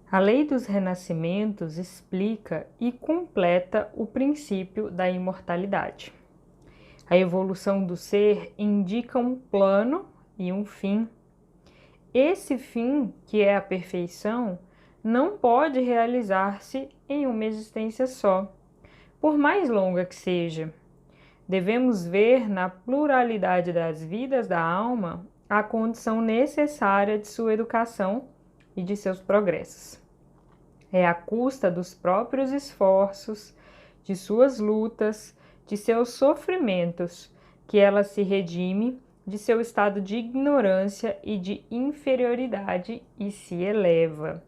A lei dos renascimentos explica e completa o princípio da imortalidade. A evolução do ser indica um plano e um fim. Esse fim, que é a perfeição, não pode realizar-se em uma existência só, por mais longa que seja. Devemos ver na pluralidade das vidas da alma a condição necessária de sua educação e de seus progressos. É à custa dos próprios esforços, de suas lutas, de seus sofrimentos, que ela se redime de seu estado de ignorância e de inferioridade e se eleva,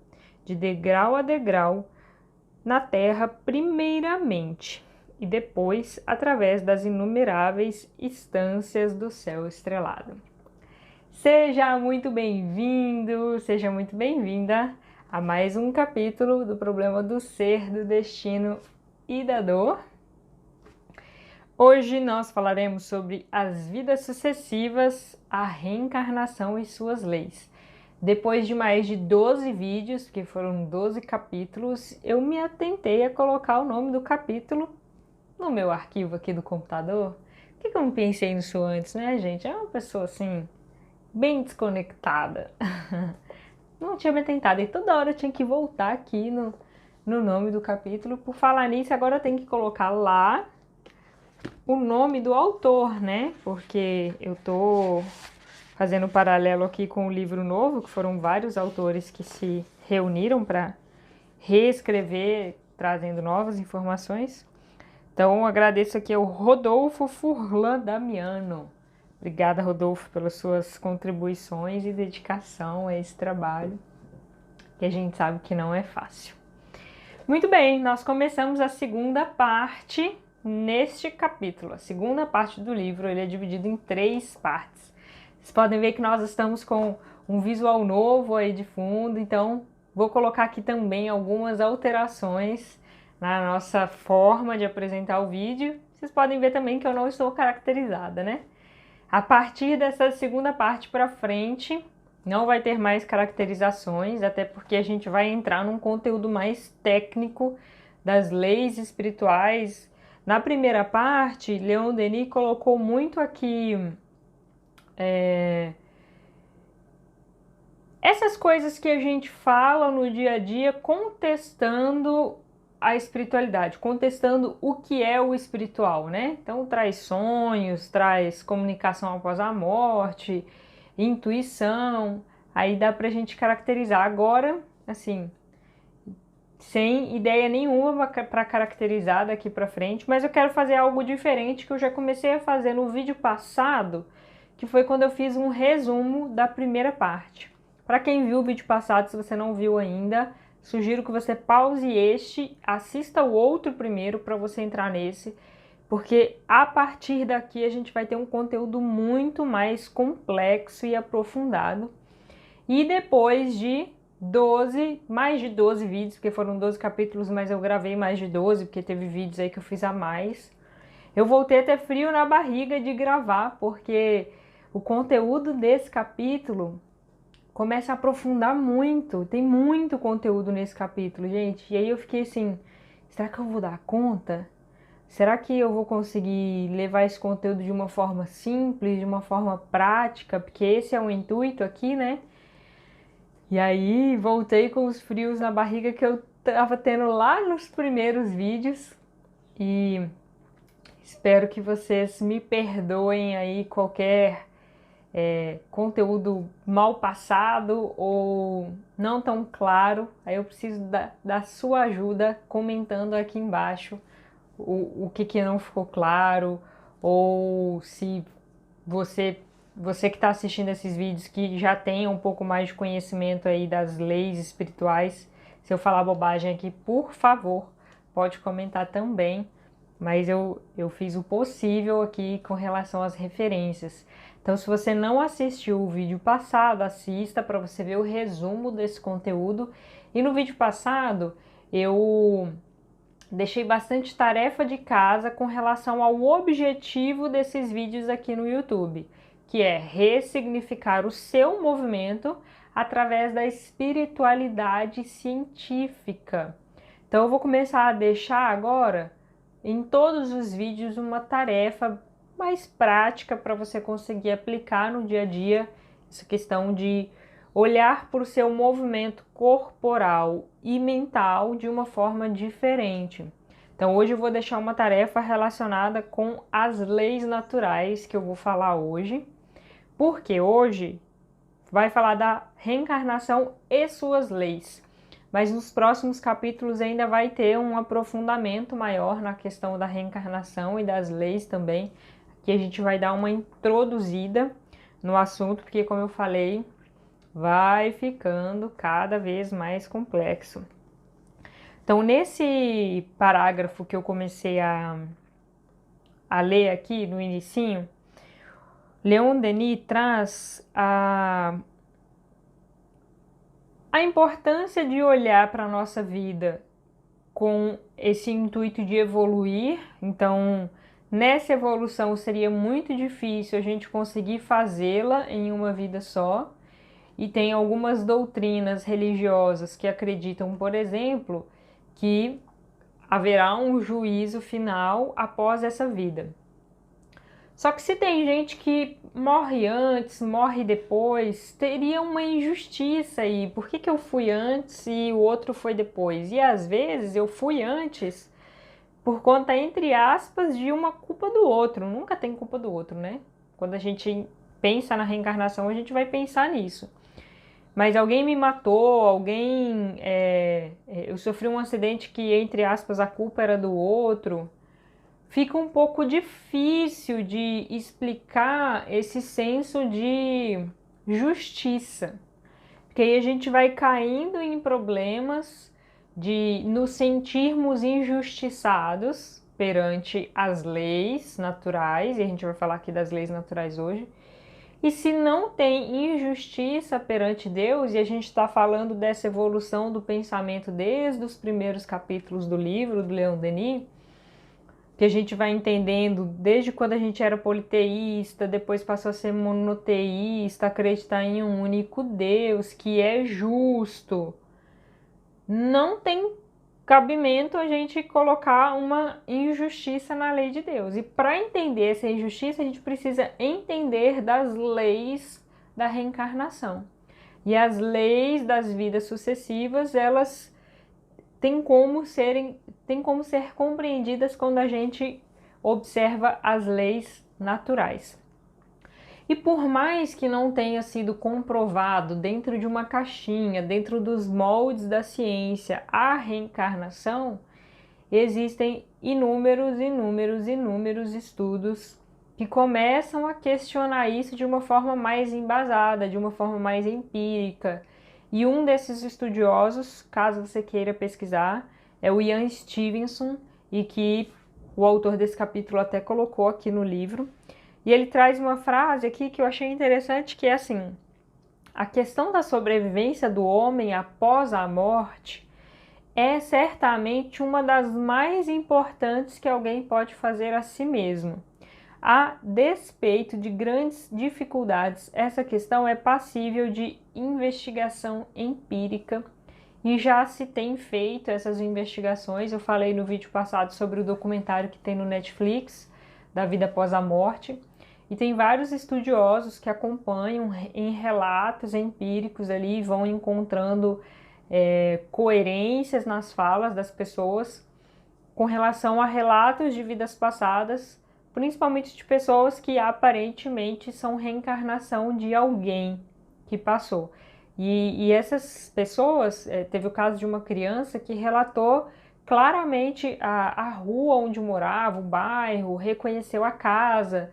de degrau a degrau, na terra primeiramente, e depois através das inumeráveis instâncias do céu estrelado. Seja muito bem-vindo, seja muito bem-vinda a mais um capítulo do problema do ser, do destino e da dor. Hoje nós falaremos sobre as vidas sucessivas, a reencarnação e suas leis. Depois de mais de 12 vídeos, que foram 12 capítulos, eu me atentei a colocar o nome do capítulo no meu arquivo aqui do computador. Por que eu não pensei nisso antes, né, gente? É uma pessoa assim, bem desconectada. Não tinha me atentado e toda hora eu tinha que voltar aqui no nome do capítulo. Por falar nisso, agora eu tenho que colocar lá o nome do autor, né? Porque eu tô fazendo um paralelo aqui com o livro novo, que foram vários autores que se reuniram para reescrever, trazendo novas informações. Então, agradeço aqui ao Rodolfo Furlan Damiano. Obrigada, Rodolfo, pelas suas contribuições e dedicação a esse trabalho, que a gente sabe que não é fácil. Muito bem, nós começamos a segunda parte neste capítulo. A segunda parte do livro, ele é dividido em 3 partes. Vocês podem ver que nós estamos com um visual novo aí de fundo, então vou colocar aqui também algumas alterações na nossa forma de apresentar o vídeo. Vocês podem ver também que eu não estou caracterizada, né? A partir dessa segunda parte para frente, não vai ter mais caracterizações, até porque a gente vai entrar num conteúdo mais técnico das leis espirituais. Na primeira parte, Leon Denis colocou muito aqui essas coisas que a gente fala no dia a dia, contestando a espiritualidade, contestando o que é o espiritual, né? Então traz sonhos, traz comunicação após a morte, intuição, aí dá pra gente caracterizar. Agora, assim, sem ideia nenhuma para caracterizar daqui pra frente, mas eu quero fazer algo diferente que eu já comecei a fazer no vídeo passado, que foi quando eu fiz um resumo da primeira parte. Para quem viu o vídeo passado, se você não viu ainda, sugiro que você pause este, assista o outro primeiro para você entrar nesse, porque a partir daqui a gente vai ter um conteúdo muito mais complexo e aprofundado. E depois de mais de 12 vídeos, porque foram 12 capítulos, mas eu gravei mais de 12, porque teve vídeos aí que eu fiz a mais. Eu voltei a ter frio na barriga de gravar, porque o conteúdo desse capítulo começa a aprofundar muito, tem muito conteúdo nesse capítulo, gente. E aí eu fiquei assim, será que eu vou dar conta? Será que eu vou conseguir levar esse conteúdo de uma forma simples, de uma forma prática? Porque esse é o intuito aqui, né? E aí voltei com os frios na barriga que eu tava tendo lá nos primeiros vídeos. E espero que vocês me perdoem aí qualquer conteúdo mal passado ou não tão claro. Aí eu preciso da sua ajuda comentando aqui embaixo o que não ficou claro, ou se você que está assistindo esses vídeos que já tem um pouco mais de conhecimento aí das leis espirituais, se eu falar bobagem aqui, por favor, pode comentar também, mas eu fiz o possível aqui com relação às referências. Então, se você não assistiu o vídeo passado, assista para você ver o resumo desse conteúdo. E no vídeo passado, eu deixei bastante tarefa de casa com relação ao objetivo desses vídeos aqui no YouTube, que é ressignificar o seu movimento através da espiritualidade científica. Então eu vou começar a deixar agora em todos os vídeos uma tarefa mais prática para você conseguir aplicar no dia a dia essa questão de olhar para o seu movimento corporal e mental de uma forma diferente. Então hoje eu vou deixar uma tarefa relacionada com as leis naturais que eu vou falar hoje, porque hoje vai falar da reencarnação e suas leis. Mas nos próximos capítulos ainda vai ter um aprofundamento maior na questão da reencarnação e das leis também, que a gente vai dar uma introduzida no assunto, porque como eu falei, vai ficando cada vez mais complexo. Então, nesse parágrafo que eu comecei a ler aqui no inicinho, Leon Denis traz a importância de olhar para a nossa vida com esse intuito de evoluir. Então, nessa evolução seria muito difícil a gente conseguir fazê-la em uma vida só. E tem algumas doutrinas religiosas que acreditam, por exemplo, que haverá um juízo final após essa vida. Só que se tem gente que morre antes, morre depois, teria uma injustiça aí. Por que eu fui antes e o outro foi depois? E às vezes eu fui antes por conta, entre aspas, de uma culpa do outro. Nunca tem culpa do outro, né? Quando a gente pensa na reencarnação, a gente vai pensar nisso. Mas alguém me matou, eu sofri um acidente que, entre aspas, a culpa era do outro. Fica um pouco difícil de explicar esse senso de justiça. Porque aí a gente vai caindo em problemas de nos sentirmos injustiçados perante as leis naturais, e a gente vai falar aqui das leis naturais hoje. E se não tem injustiça perante Deus, e a gente está falando dessa evolução do pensamento desde os primeiros capítulos do livro do Leon Denis, que a gente vai entendendo desde quando a gente era politeísta, depois passou a ser monoteísta, acreditar em um único Deus que é justo. Não tem cabimento a gente colocar uma injustiça na lei de Deus. E para entender essa injustiça, a gente precisa entender das leis da reencarnação. E as leis das vidas sucessivas, elas têm como ser compreendidas quando a gente observa as leis naturais. E por mais que não tenha sido comprovado dentro de uma caixinha, dentro dos moldes da ciência, a reencarnação, existem inúmeros estudos que começam a questionar isso de uma forma mais embasada, de uma forma mais empírica. E um desses estudiosos, caso você queira pesquisar, é o Ian Stevenson, e que o autor desse capítulo até colocou aqui no livro. E ele traz uma frase aqui que eu achei interessante, que é assim: a questão da sobrevivência do homem após a morte é certamente uma das mais importantes que alguém pode fazer a si mesmo. A despeito de grandes dificuldades, essa questão é passível de investigação empírica e já se tem feito essas investigações. Eu falei no vídeo passado sobre o documentário que tem no Netflix, da vida após a morte. E tem vários estudiosos que acompanham em relatos empíricos ali, vão encontrando coerências nas falas das pessoas com relação a relatos de vidas passadas, principalmente de pessoas que aparentemente são reencarnação de alguém que passou. E essas pessoas, teve o caso de uma criança que relatou claramente a rua onde morava, o bairro, reconheceu a casa.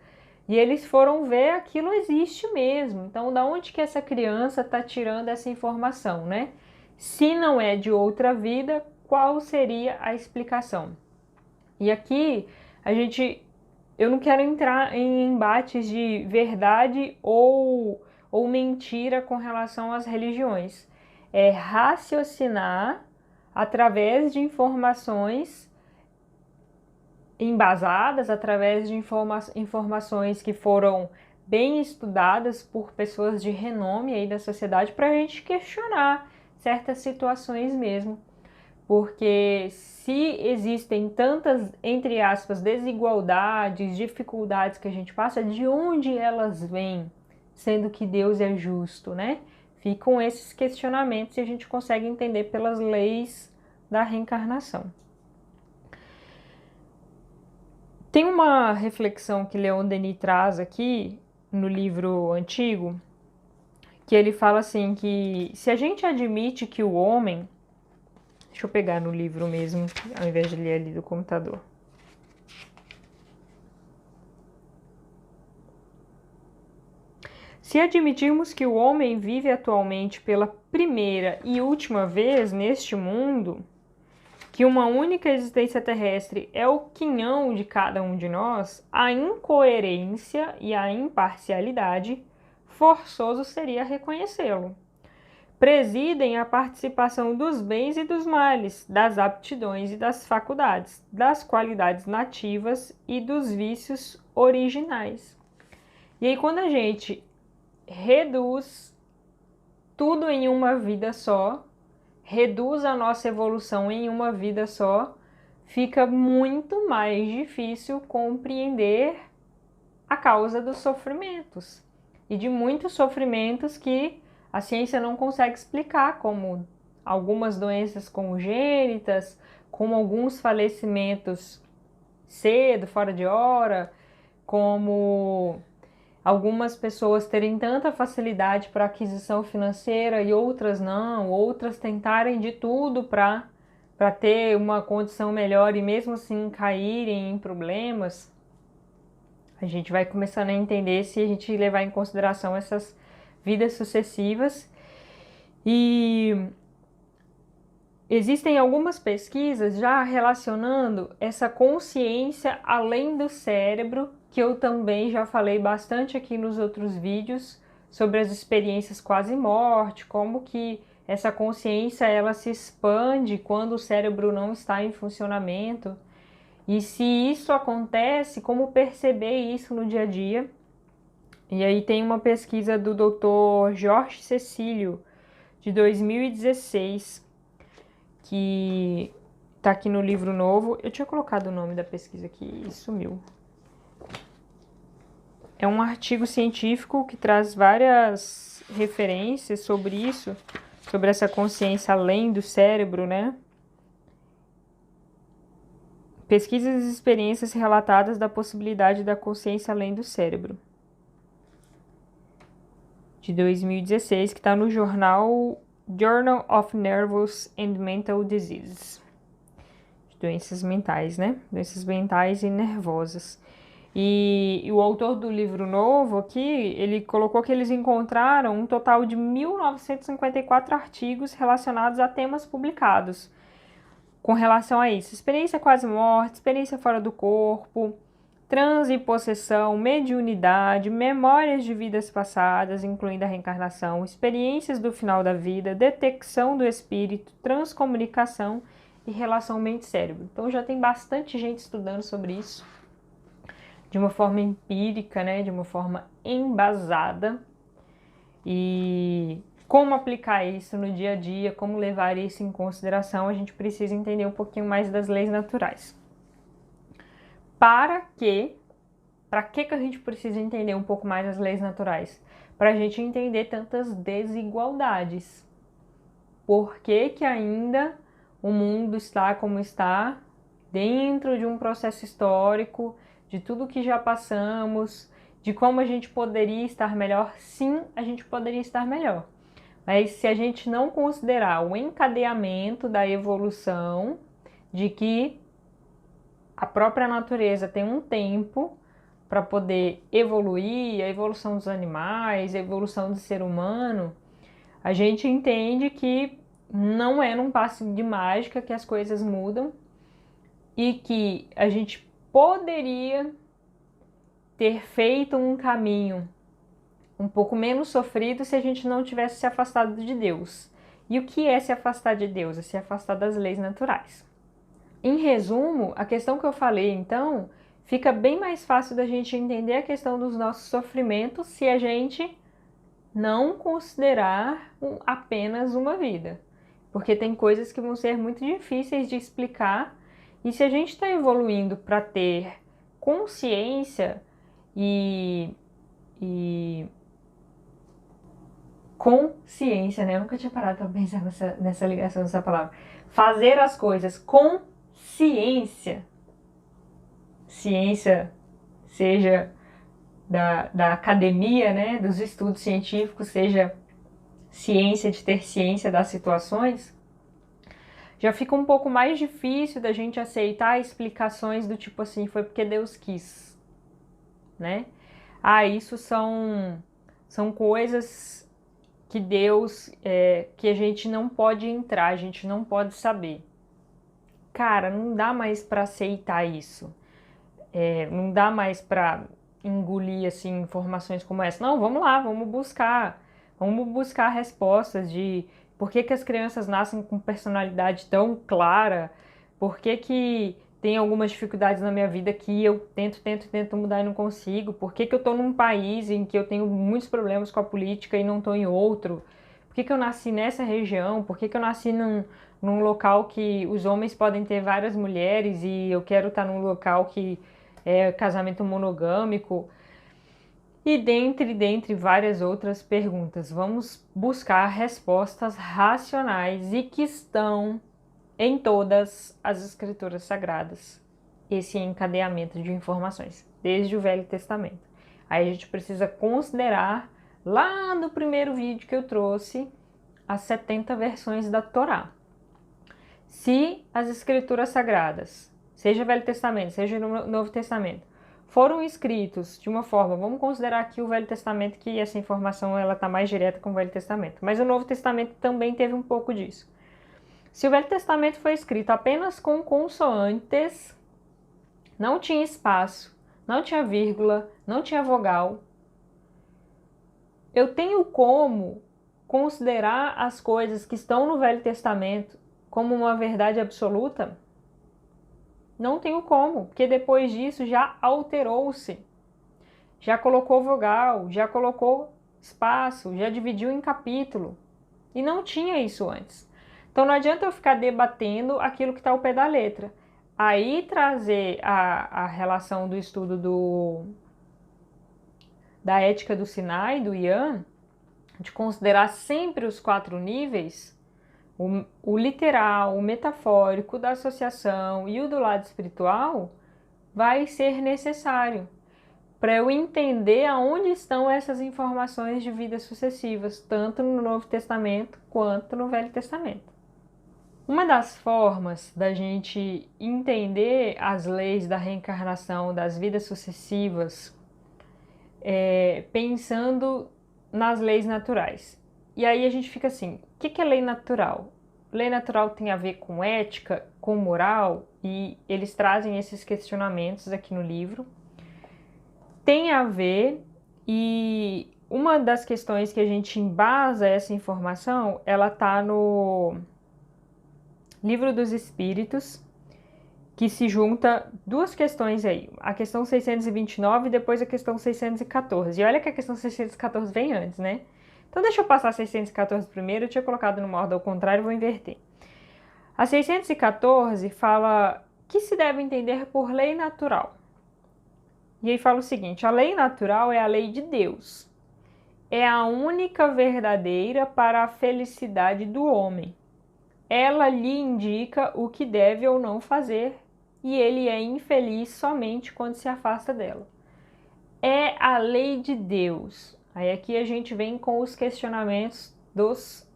E eles foram ver, aquilo existe mesmo. Então, da onde que essa criança está tirando essa informação, né? Se não é de outra vida, qual seria a explicação? E aqui, eu não quero entrar em embates de verdade ou mentira com relação às religiões. É raciocinar através de informações embasadas, através de informações que foram bem estudadas por pessoas de renome aí da sociedade para a gente questionar certas situações mesmo. Porque se existem tantas, entre aspas, desigualdades, dificuldades que a gente passa, de onde elas vêm, sendo que Deus é justo, né? Ficam esses questionamentos e a gente consegue entender pelas leis da reencarnação. Tem uma reflexão que Leon Denis traz aqui no livro antigo, que ele fala assim que se a gente admite que o homem... Deixa eu pegar no livro mesmo, ao invés de ler ali do computador. Se admitirmos que o homem vive atualmente pela primeira e última vez neste mundo, que uma única existência terrestre é o quinhão de cada um de nós, a incoerência e a imparcialidade, forçoso seria reconhecê-lo. Presidem a participação dos bens e dos males, das aptidões e das faculdades, das qualidades nativas e dos vícios originais. E aí, quando a gente reduz tudo em uma vida só, reduz a nossa evolução em uma vida só, fica muito mais difícil compreender a causa dos sofrimentos. E de muitos sofrimentos que a ciência não consegue explicar, como algumas doenças congênitas, como alguns falecimentos cedo, fora de hora, como algumas pessoas terem tanta facilidade para aquisição financeira e outras não, outras tentarem de tudo para ter uma condição melhor e mesmo assim caírem em problemas. A gente vai começando a entender se a gente levar em consideração essas vidas sucessivas. E existem algumas pesquisas já relacionando essa consciência além do cérebro, que eu também já falei bastante aqui nos outros vídeos, sobre as experiências quase-morte, como que essa consciência ela se expande quando o cérebro não está em funcionamento. E se isso acontece, como perceber isso no dia a dia? E aí tem uma pesquisa do Dr. Jorge Cecílio, de 2016, que está aqui no livro novo. Eu tinha colocado o nome da pesquisa aqui e sumiu. É um artigo científico que traz várias referências sobre isso, sobre essa consciência além do cérebro, né? Pesquisas e experiências relatadas da possibilidade da consciência além do cérebro, de 2016, que está no jornal Journal of Nervous and Mental Diseases, de doenças mentais, né? Doenças mentais e nervosas. E o autor do livro novo aqui, ele colocou que eles encontraram um total de 1954 artigos relacionados a temas publicados com relação a isso: experiência quase-morte, experiência fora do corpo, transe e possessão, mediunidade, memórias de vidas passadas, incluindo a reencarnação, experiências do final da vida, detecção do espírito, transcomunicação e relação mente-cérebro. Então já tem bastante gente estudando sobre isso de uma forma empírica, né, de uma forma embasada. E como aplicar isso no dia a dia, como levar isso em consideração, a gente precisa entender um pouquinho mais das leis naturais. Para que a gente precisa entender um pouco mais as leis naturais? Para a gente entender tantas desigualdades. Por que que ainda o mundo está como está, dentro de um processo histórico, de tudo que já passamos, de como a gente poderia estar melhor? Sim, a gente poderia estar melhor. Mas se a gente não considerar o encadeamento da evolução, de que a própria natureza tem um tempo para poder evoluir, a evolução dos animais, a evolução do ser humano, a gente entende que não é num passe de mágica que as coisas mudam e que a gente poderia ter feito um caminho um pouco menos sofrido se a gente não tivesse se afastado de Deus. E o que é se afastar de Deus? É se afastar das leis naturais. Em resumo, a questão que eu falei, então, fica bem mais fácil da gente entender a questão dos nossos sofrimentos se a gente não considerar apenas uma vida. Porque tem coisas que vão ser muito difíceis de explicar, e se a gente está evoluindo para ter consciência e consciência, né? Eu nunca tinha parado para pensar nessa ligação dessa palavra. Fazer as coisas com ciência. Ciência, seja da academia, né? Dos estudos científicos, seja ciência de ter ciência das situações, já fica um pouco mais difícil da gente aceitar explicações do tipo assim, foi porque Deus quis, né? Isso são coisas que Deus, que a gente não pode entrar, a gente não pode saber. Cara, não dá mais para aceitar isso. Não dá mais para engolir assim informações como essa. Não, vamos lá, vamos buscar respostas de por que as crianças nascem com personalidade tão clara, por que tem algumas dificuldades na minha vida que eu tento mudar e não consigo, por que eu estou num país em que eu tenho muitos problemas com a política e não estou em outro, por que eu nasci nessa região, por que eu nasci num local que os homens podem ter várias mulheres e eu quero estar num local que é casamento monogâmico. E dentre várias outras perguntas, vamos buscar respostas racionais e que estão em todas as escrituras sagradas. Esse encadeamento de informações, desde o Velho Testamento. Aí a gente precisa considerar, lá no primeiro vídeo que eu trouxe, as 70 versões da Torá. Se as escrituras sagradas, seja o Velho Testamento, seja o Novo Testamento, foram escritos de uma forma, vamos considerar aqui o Velho Testamento, que essa informação ela está mais direta com o Velho Testamento, mas o Novo Testamento também teve um pouco disso. Se o Velho Testamento foi escrito apenas com consoantes, não tinha espaço, não tinha vírgula, não tinha vogal, eu tenho como considerar as coisas que estão no Velho Testamento como uma verdade absoluta? Não tenho como, porque depois disso já alterou-se. Já colocou vogal, já colocou espaço, já dividiu em capítulo. E não tinha isso antes. Então não adianta eu ficar debatendo aquilo que está ao pé da letra. Aí trazer a relação do estudo da ética do Sinai, do Ian, de considerar sempre os 4 níveis, o literal, o metafórico, da associação e o do lado espiritual, vai ser necessário para eu entender aonde estão essas informações de vidas sucessivas, tanto no Novo Testamento quanto no Velho Testamento. Uma das formas da gente entender as leis da reencarnação, das vidas sucessivas, é pensando nas leis naturais. E aí a gente fica assim, o que é lei natural? Lei natural tem a ver com ética, com moral, e eles trazem esses questionamentos aqui no livro. Tem a ver, e uma das questões que a gente embasa essa informação, ela está no Livro dos Espíritos, que se junta 2 questões aí, a questão 629 e depois a questão 614. E olha que a questão 614 vem antes, né? Então deixa eu passar a 614 primeiro, eu tinha colocado numa ordem ao contrário, vou inverter. A 614 fala que se deve entender por lei natural. E aí fala o seguinte, a lei natural é a lei de Deus. É a única verdadeira para a felicidade do homem. Ela lhe indica o que deve ou não fazer, e ele é infeliz somente quando se afasta dela. É a lei de Deus. Aí aqui a gente vem com os questionamentos dos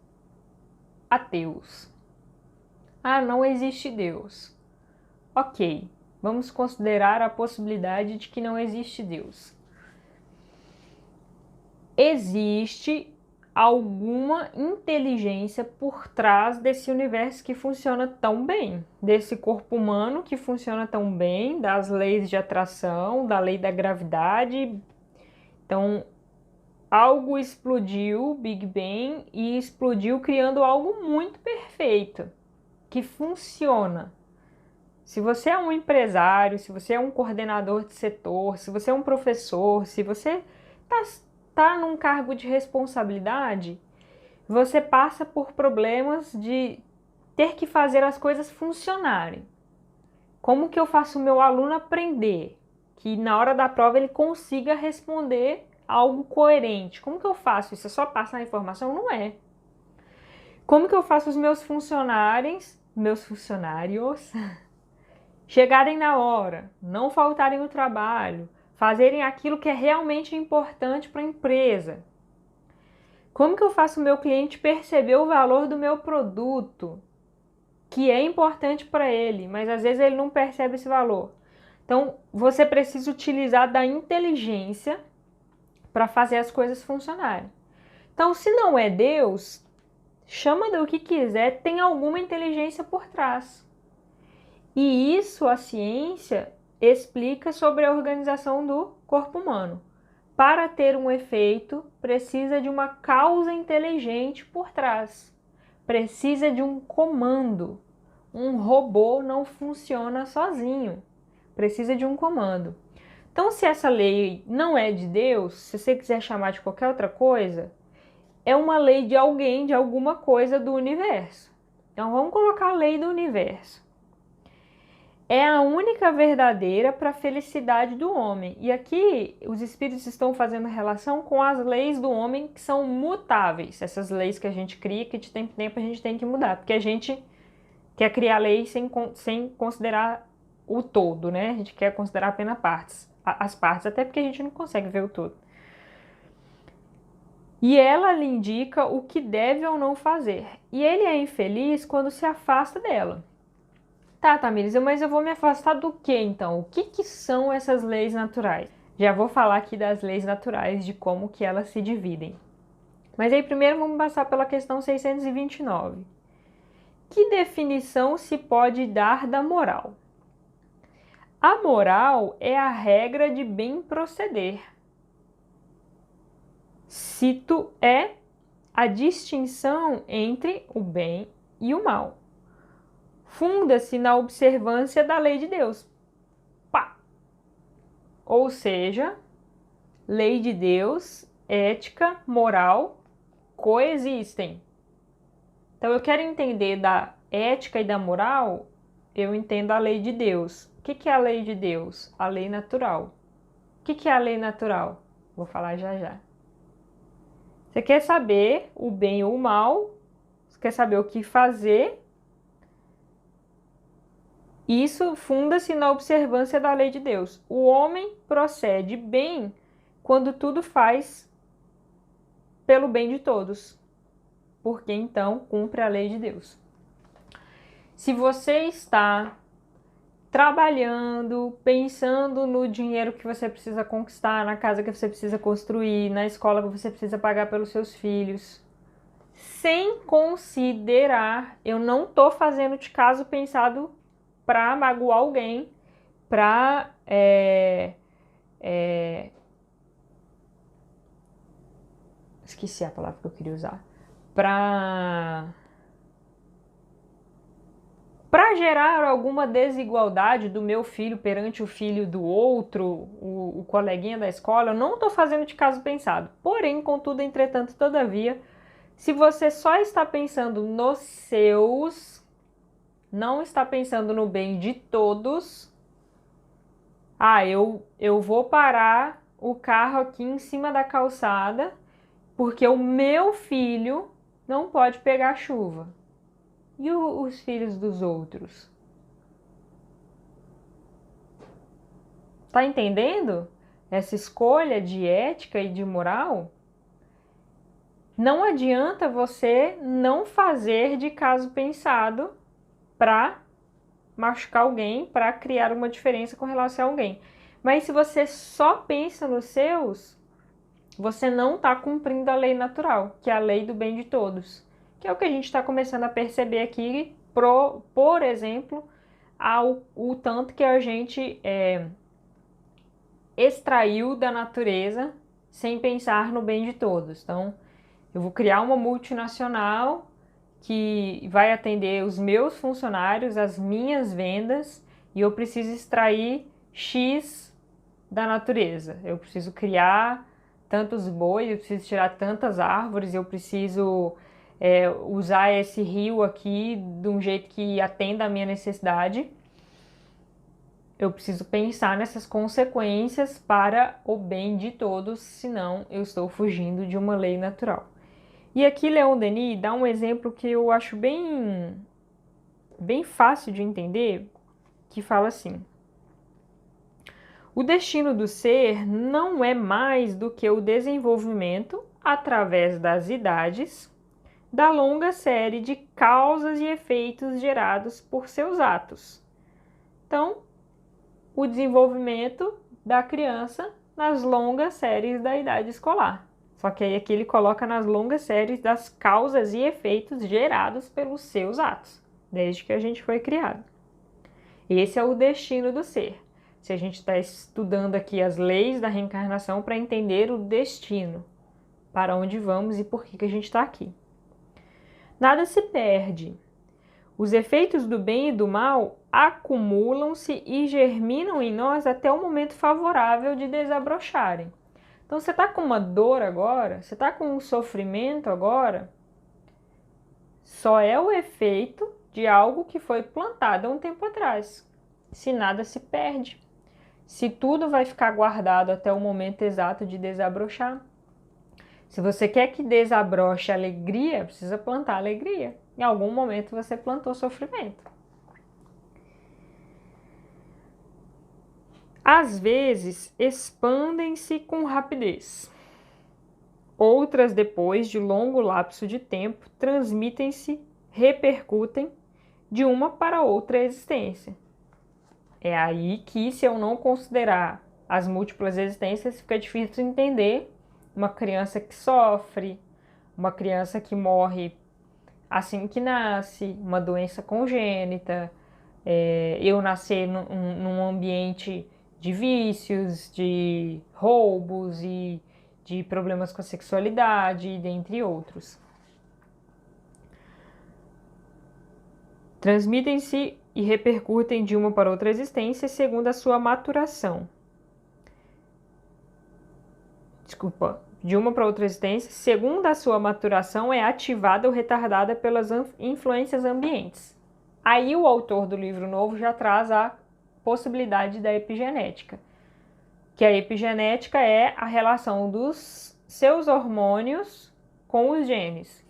ateus. Não existe Deus. Ok, vamos considerar a possibilidade de que não existe Deus. Existe alguma inteligência por trás desse universo que funciona tão bem, desse corpo humano que funciona tão bem, das leis de atração, da lei da gravidade. Então, algo explodiu, Big Bang, e explodiu criando algo muito perfeito, que funciona. Se você é um empresário, se você é um coordenador de setor, se você é um professor, se você tá num cargo de responsabilidade, você passa por problemas de ter que fazer as coisas funcionarem. Como que eu faço o meu aluno aprender? Que na hora da prova ele consiga responder algo coerente. Como que eu faço isso? É só passar a informação? Não é. Como que eu faço os meus funcionários, chegarem na hora, não faltarem o trabalho, fazerem aquilo que é realmente importante para a empresa? Como que eu faço o meu cliente perceber o valor do meu produto, que é importante para ele, mas às vezes ele não percebe esse valor? Então, você precisa utilizar da inteligência para fazer as coisas funcionarem. Então, se não é Deus, chama do que quiser, tem alguma inteligência por trás. E isso a ciência explica sobre a organização do corpo humano. Para ter um efeito, precisa de uma causa inteligente por trás. Precisa de um comando. Um robô não funciona sozinho. Precisa de um comando. Então, se essa lei não é de Deus, se você quiser chamar de qualquer outra coisa, é uma lei de alguém, de alguma coisa do universo. Então, vamos colocar a lei do universo. É a única verdadeira para a felicidade do homem. E aqui os espíritos estão fazendo relação com as leis do homem que são mutáveis. Essas leis que a gente cria, que de tempo em tempo a gente tem que mudar. Porque a gente quer criar leis sem considerar o todo, né? A gente quer considerar apenas as partes, até porque a gente não consegue ver o todo. E ela lhe indica o que deve ou não fazer. E ele é infeliz quando se afasta dela. Tá, Tamires, mas eu vou me afastar do que então? O que são essas leis naturais? Já vou falar aqui das leis naturais, de como que elas se dividem. Mas aí primeiro vamos passar pela questão 629. Que definição se pode dar da moral? A moral é a regra de bem proceder. Cito é a distinção entre o bem e o mal. Funda-se na observância da lei de Deus. Pá! Ou seja, lei de Deus, ética, moral coexistem. Então eu quero entender da ética e da moral, eu entendo a lei de Deus. O que é a lei de Deus? A lei natural. O que é a lei natural? Vou falar já já. Você quer saber o bem ou o mal? Você quer saber o que fazer? Isso funda-se na observância da lei de Deus. O homem procede bem quando tudo faz pelo bem de todos, porque então cumpre a lei de Deus. Se você está trabalhando, pensando no dinheiro que você precisa conquistar, na casa que você precisa construir, na escola que você precisa pagar pelos seus filhos, sem considerar, eu não estou fazendo de caso pensado para magoar alguém, para esqueci a palavra que eu queria usar, para gerar alguma desigualdade do meu filho perante o filho do outro, o coleguinha da escola, eu não estou fazendo de caso pensado. Porém, contudo, entretanto, todavia, se você só está pensando nos seus, não está pensando no bem de todos, eu vou parar o carro aqui em cima da calçada porque o meu filho não pode pegar chuva. E os filhos dos outros? Tá entendendo essa escolha de ética e de moral? Não adianta você não fazer de caso pensado para machucar alguém, para criar uma diferença com relação a alguém. Mas se você só pensa nos seus, você não está cumprindo a lei natural, que é a lei do bem de todos. Que é o que a gente está começando a perceber aqui, por exemplo, o tanto que a gente extraiu da natureza sem pensar no bem de todos. Então, eu vou criar uma multinacional que vai atender os meus funcionários, as minhas vendas, e eu preciso extrair X da natureza. Eu preciso criar tantos bois, eu preciso tirar tantas árvores, eu preciso usar esse rio aqui de um jeito que atenda à minha necessidade. Eu preciso pensar nessas consequências para o bem de todos, senão eu estou fugindo de uma lei natural. E aqui Leon Denis dá um exemplo que eu acho bem fácil de entender, que fala assim: o destino do ser não é mais do que o desenvolvimento, através das idades, da longa série de causas e efeitos gerados por seus atos. Então, o desenvolvimento da criança nas longas séries da idade escolar. Só que aí aqui ele coloca nas longas séries das causas e efeitos gerados pelos seus atos, desde que a gente foi criado. Esse é o destino do ser. Se a gente está estudando aqui as leis da reencarnação para entender o destino, para onde vamos e por que a gente está aqui. Nada se perde. Os efeitos do bem e do mal acumulam-se e germinam em nós até o momento favorável de desabrocharem. Então, você está com uma dor agora, você está com um sofrimento agora, só é o efeito de algo que foi plantado há um tempo atrás. Se nada se perde, se tudo vai ficar guardado até o momento exato de desabrochar. Se você quer que desabroche a alegria, precisa plantar alegria. Em algum momento você plantou sofrimento. Às vezes, expandem-se com rapidez. Outras, depois de longo lapso de tempo, transmitem-se, repercutem de uma para outra existência. É aí que, se eu não considerar as múltiplas existências, fica difícil entender uma criança que sofre, uma criança que morre assim que nasce, uma doença congênita, eu nascer num ambiente de vícios, de roubos e de problemas com a sexualidade, dentre outros. Transmitem-se e repercutem de uma para outra existência segundo a sua maturação. De uma para outra existência, segundo a sua maturação, é ativada ou retardada pelas influências ambientes. Aí o autor do livro novo já traz a possibilidade da epigenética, que a epigenética é a relação dos seus hormônios com os genes.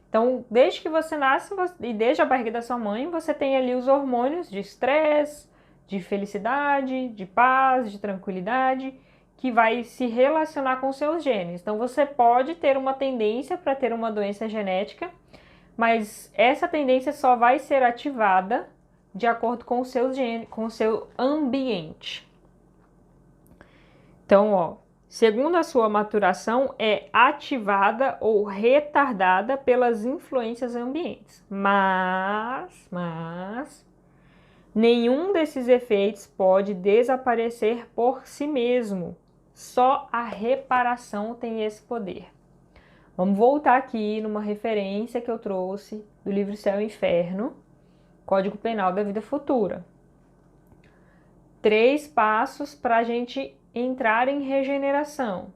Então, desde que você nasce e desde a barriga da sua mãe, você tem ali os hormônios de estresse, de felicidade, de paz, de tranquilidade, que vai se relacionar com seus genes. Então, você pode ter uma tendência para ter uma doença genética, mas essa tendência só vai ser ativada de acordo com o seu gene, com o seu ambiente. Então, segundo a sua maturação, é ativada ou retardada pelas influências ambientes. Mas nenhum desses efeitos pode desaparecer por si mesmo. Só a reparação tem esse poder. Vamos voltar aqui numa referência que eu trouxe do livro Céu e Inferno, Código Penal da Vida Futura. 3 passos para a gente entrar em regeneração.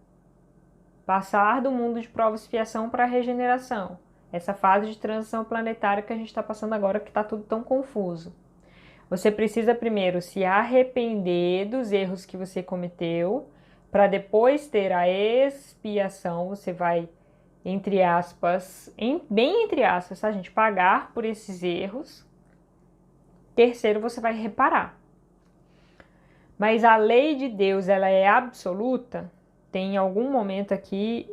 Passar do mundo de prova e expiação para a regeneração. Essa fase de transição planetária que a gente está passando agora, que está tudo tão confuso. Você precisa primeiro se arrepender dos erros que você cometeu, para depois ter a expiação. Você vai, entre aspas, bem entre aspas, tá, gente? Pagar por esses erros. Terceiro, você vai reparar. Mas a lei de Deus, ela é absoluta? Tem algum momento aqui...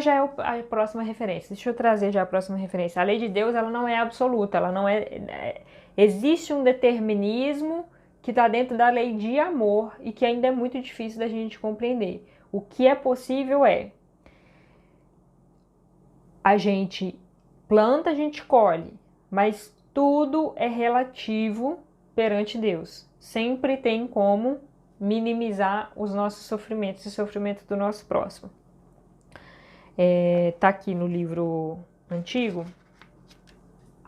já é a próxima referência. Deixa eu trazer já a próxima referência. A lei de Deus, ela não é absoluta. Ela não existe um determinismo que está dentro da lei de amor e que ainda é muito difícil da gente compreender. O que é possível é... a gente planta, a gente colhe. Mas tudo é relativo perante Deus. Sempre tem como minimizar os nossos sofrimentos e o sofrimento do nosso próximo. Tá aqui no livro antigo,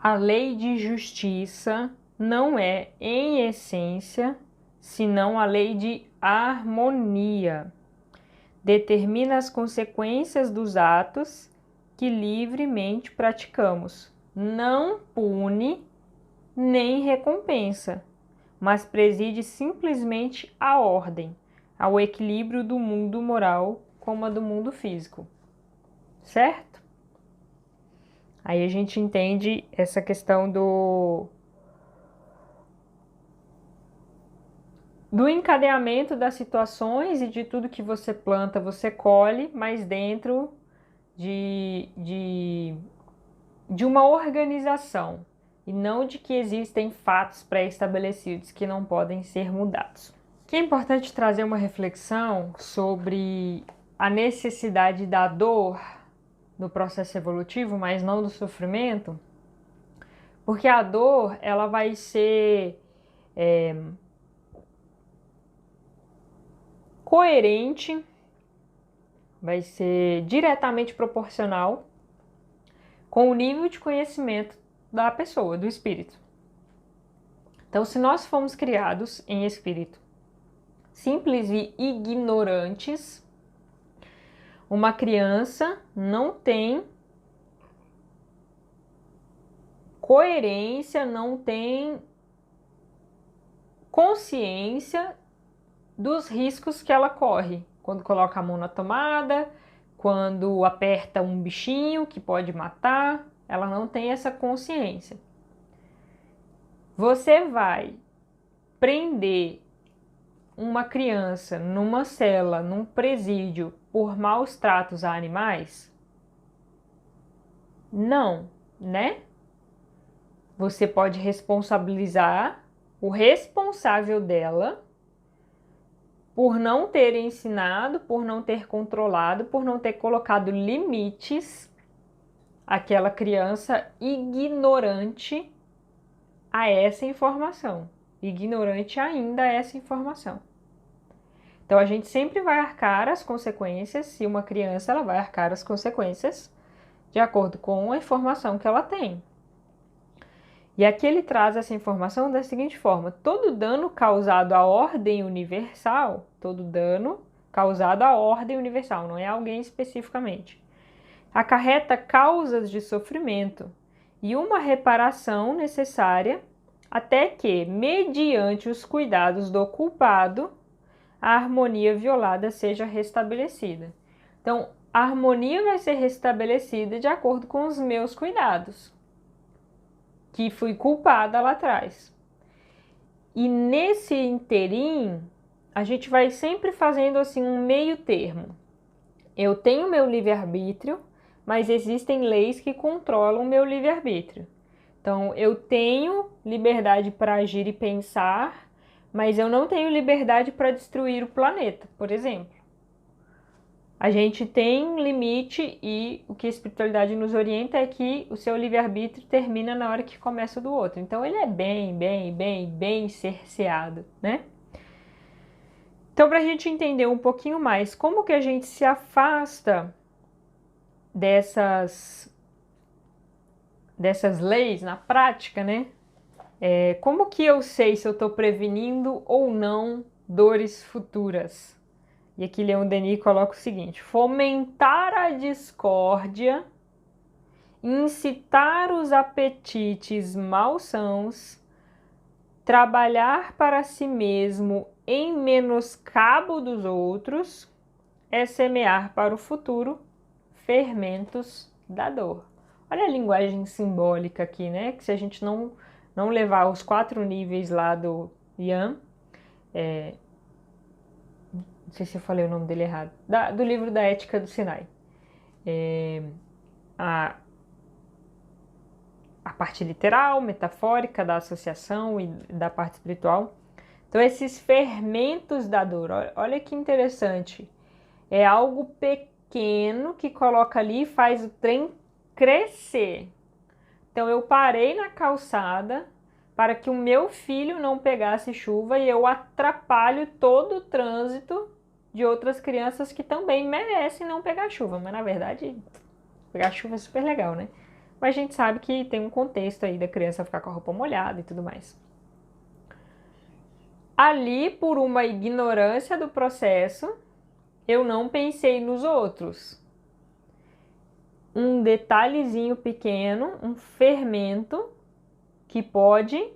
A lei de justiça não é, em essência, senão a lei de harmonia. Determina as consequências dos atos que livremente praticamos. Não pune nem recompensa, mas preside simplesmente a ordem, ao equilíbrio do mundo moral como a do mundo físico. Certo? Aí a gente entende essa questão do encadeamento das situações e de tudo que você planta, você colhe, mas dentro de uma organização e não de que existem fatos pré-estabelecidos que não podem ser mudados. Que é importante trazer uma reflexão sobre a necessidade da dor no processo evolutivo, mas não do sofrimento, porque a dor ela vai ser coerente, vai ser diretamente proporcional com o nível de conhecimento da pessoa, do espírito. Então, se nós fomos criados em espírito simples e ignorantes, uma criança não tem coerência, não tem consciência dos riscos que ela corre quando coloca a mão na tomada, quando aperta um bichinho que pode matar, ela não tem essa consciência. Você vai prender uma criança numa cela, num presídio, por maus tratos a animais? Não, né? Você pode responsabilizar o responsável dela por não ter ensinado, por não ter controlado, por não ter colocado limites àquela criança ignorante a essa informação, ignorante ainda a essa informação. Então a gente sempre vai arcar as consequências, se uma criança ela vai arcar as consequências de acordo com a informação que ela tem. E aqui ele traz essa informação da seguinte forma: todo dano causado à ordem universal, todo dano causado à ordem universal, não é alguém especificamente, acarreta causas de sofrimento e uma reparação necessária até que, mediante os cuidados do culpado, a harmonia violada seja restabelecida. Então, a harmonia vai ser restabelecida de acordo com os meus cuidados, que fui culpada lá atrás. E nesse interim, a gente vai sempre fazendo assim um meio termo. Eu tenho meu livre-arbítrio, mas existem leis que controlam o meu livre-arbítrio. Então, eu tenho liberdade para agir e pensar, mas eu não tenho liberdade para destruir o planeta, por exemplo. A gente tem limite e o que a espiritualidade nos orienta é que o seu livre-arbítrio termina na hora que começa o do outro. Então, ele é bem cerceado, né? Então, para a gente entender um pouquinho mais como que a gente se afasta dessas leis na prática, né? Como que eu sei se eu estou prevenindo ou não dores futuras? E aqui Leon Denis coloca o seguinte: fomentar a discórdia, incitar os apetites malsãos, trabalhar para si mesmo em menoscabo dos outros, é semear para o futuro fermentos da dor. Olha a linguagem simbólica aqui, né? Que se a gente não levar os 4 níveis lá do Yan, não sei se eu falei o nome dele errado, do livro da Ética do Sinai. A parte literal, metafórica, da associação e da parte espiritual. Então, esses fermentos da dor, olha que interessante. É algo pequeno que coloca ali e faz o trem crescer. Então, eu parei na calçada para que o meu filho não pegasse chuva e eu atrapalho todo o trânsito de outras crianças que também merecem não pegar chuva. Mas, na verdade, pegar chuva é super legal, né? mas a gente sabe que tem um contexto aí da criança ficar com a roupa molhada e tudo mais. Ali, por uma ignorância do processo, eu não pensei nos outros. Um detalhezinho pequeno, um fermento que pode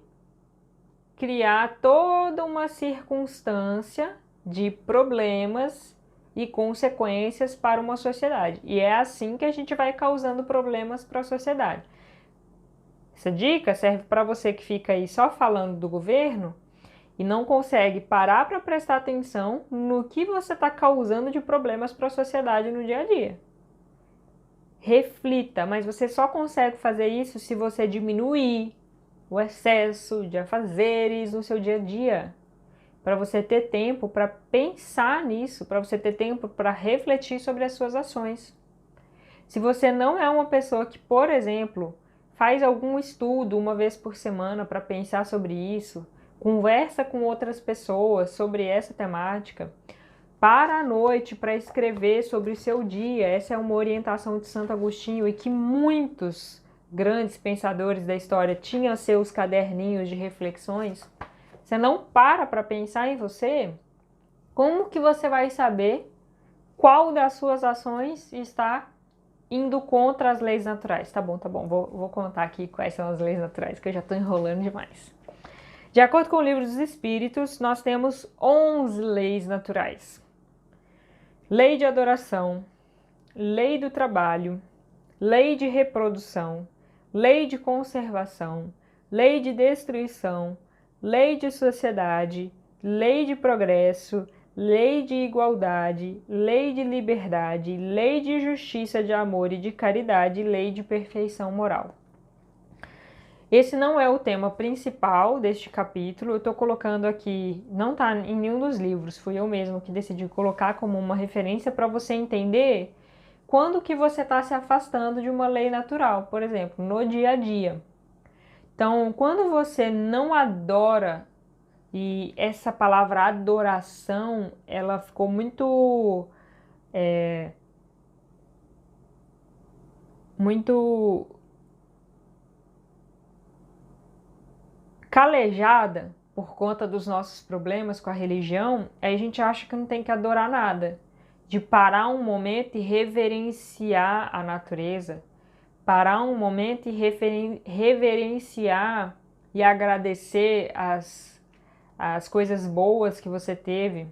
criar toda uma circunstância de problemas e consequências para uma sociedade. E é assim que a gente vai causando problemas para a sociedade. Essa dica serve para você que fica aí só falando do governo e não consegue parar para prestar atenção no que você está causando de problemas para a sociedade no dia a dia. Reflita, mas você só consegue fazer isso se você diminuir o excesso de afazeres no seu dia a dia. Para você ter tempo para pensar nisso, para você ter tempo para refletir sobre as suas ações. Se você não é uma pessoa que, por exemplo, faz algum estudo uma vez por semana para pensar sobre isso, conversa com outras pessoas sobre essa temática, para à noite para escrever sobre o seu dia. Essa é uma orientação de Santo Agostinho e que muitos grandes pensadores da história tinham seus caderninhos de reflexões. Você não para pensar em você, como que você vai saber qual das suas ações está indo contra as leis naturais? Tá bom, vou contar aqui quais são as leis naturais, que eu já estou enrolando demais. De acordo com o Livro dos Espíritos, nós temos 11 leis naturais. Lei de adoração, lei do trabalho, lei de reprodução, lei de conservação, lei de destruição, lei de sociedade, lei de progresso, lei de igualdade, lei de liberdade, lei de justiça, de amor e de caridade, lei de perfeição moral. Esse não é o tema principal deste capítulo, eu estou colocando aqui, não está em nenhum dos livros, fui eu mesmo que decidi colocar como uma referência para você entender quando que você está se afastando de uma lei natural, por exemplo, no dia a dia. Então, quando você não adora, e essa palavra adoração, ela ficou muito calejada por conta dos nossos problemas com a religião, aí a gente acha que não tem que adorar nada. De parar um momento e reverenciar a natureza, parar um momento e reverenciar e agradecer as coisas boas que você teve.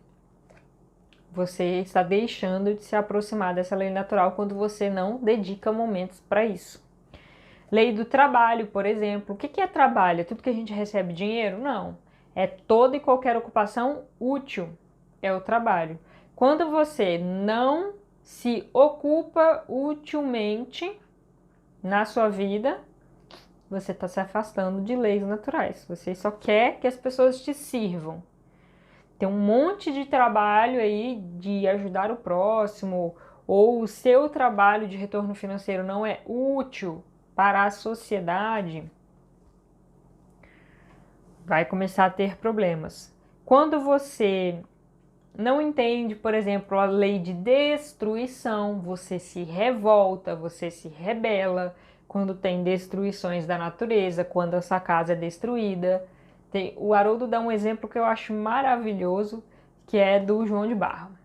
Você está deixando de se aproximar dessa lei natural quando você não dedica momentos para isso. Lei do trabalho, por exemplo. O que é trabalho? É tudo que a gente recebe dinheiro? Não. É toda e qualquer ocupação útil. É o trabalho. Quando você não se ocupa utilmente na sua vida, você está se afastando de leis naturais. Você só quer que as pessoas te sirvam. Tem um monte de trabalho aí de ajudar o próximo, ou o seu trabalho de retorno financeiro não é útil para a sociedade, vai começar a ter problemas. Quando você não entende, por exemplo, a lei de destruição, você se revolta, você se rebela quando tem destruições da natureza, quando a sua casa é destruída. O Haroldo dá um exemplo que eu acho maravilhoso, que é do João de Barro.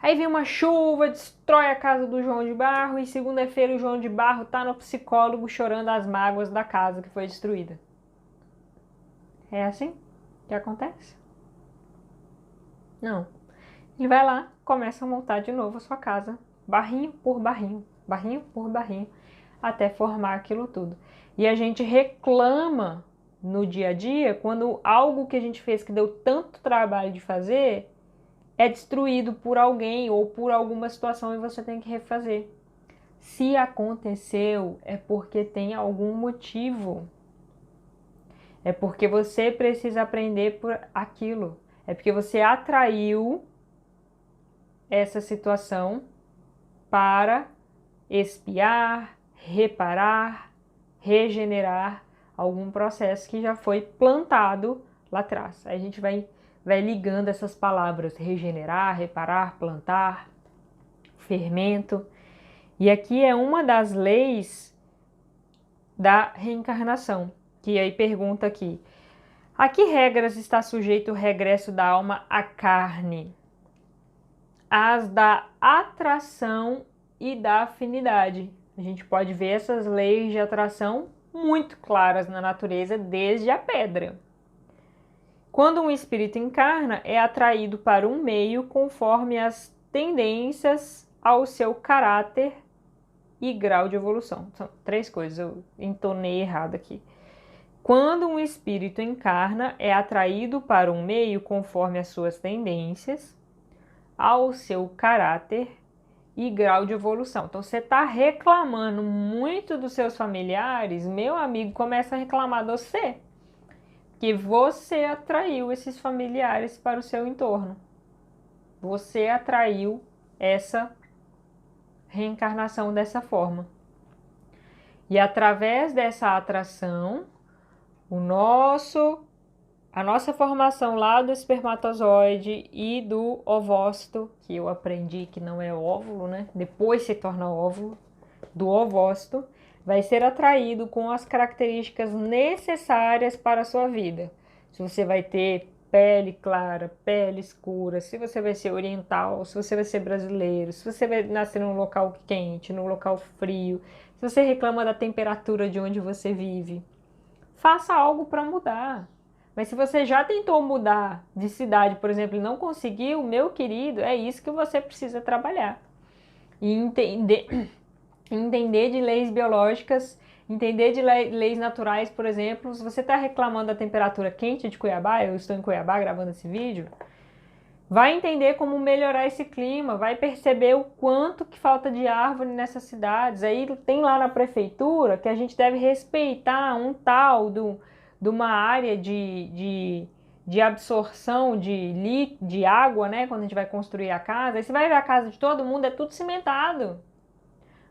Aí vem uma chuva, destrói a casa do João de Barro e segunda-feira o João de Barro tá no psicólogo chorando as mágoas da casa que foi destruída. É assim que acontece? Não. Ele vai lá, começa a montar de novo a sua casa, barrinho por barrinho, barrinho por barrinho, até formar aquilo tudo. E a gente reclama no dia a dia quando algo que a gente fez que deu tanto trabalho de fazer é destruído por alguém ou por alguma situação e você tem que refazer. Se aconteceu, é porque tem algum motivo. É porque você precisa aprender por aquilo. É porque você atraiu essa situação para expiar, reparar, regenerar algum processo que já foi plantado lá atrás. Aí a gente vai ligando essas palavras: regenerar, reparar, plantar, fermento. E aqui é uma das leis da reencarnação, que aí pergunta aqui: a que regras está sujeito o regresso da alma à carne? As da atração e da afinidade. A gente pode ver essas leis de atração muito claras na natureza desde a pedra. Quando um espírito encarna, é atraído para um meio conforme as tendências ao seu caráter e grau de evolução. São 3 coisas, eu entonei errado aqui. Quando um espírito encarna, é atraído para um meio conforme as suas tendências, ao seu caráter e grau de evolução. Então, você está reclamando muito dos seus familiares, meu amigo, começa a reclamar de você. Que você atraiu esses familiares para o seu entorno. Você atraiu essa reencarnação dessa forma. E através dessa atração, a nossa formação lá do espermatozoide e do ovócito, que eu aprendi que não é óvulo, né? Depois se torna óvulo, do ovócito, vai ser atraído com as características necessárias para a sua vida. Se você vai ter pele clara, pele escura, se você vai ser oriental, se você vai ser brasileiro, se você vai nascer num local quente, num local frio, se você reclama da temperatura de onde você vive, faça algo para mudar. Mas se você já tentou mudar de cidade, por exemplo, e não conseguiu, meu querido, é isso que você precisa trabalhar. E entender de leis biológicas, entender de leis naturais, por exemplo. Se você está reclamando da temperatura quente de Cuiabá, eu estou em Cuiabá gravando esse vídeo, vai entender como melhorar esse clima, vai perceber o quanto que falta de árvore nessas cidades. Aí tem lá na prefeitura que a gente deve respeitar um tal de uma área de absorção de água, né? Quando a gente vai construir a casa. Aí você vai ver a casa de todo mundo, é tudo cimentado.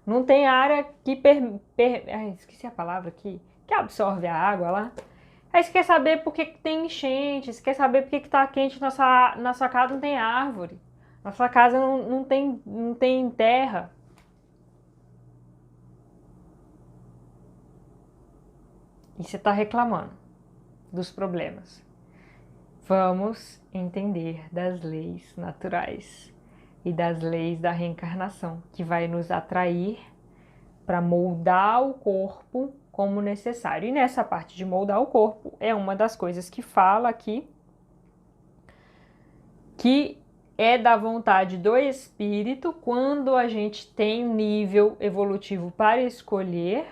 Não tem área que esqueci a palavra aqui, que absorve a água lá. Aí você quer saber por que tem enchente, você quer saber por que tá quente na sua casa, não tem árvore. Na sua casa não tem terra. E você está reclamando dos problemas. Vamos entender das leis naturais e das leis da reencarnação, que vai nos atrair para moldar o corpo como necessário. E nessa parte de moldar o corpo é uma das coisas que fala aqui, que é da vontade do espírito. Quando a gente tem nível evolutivo para escolher,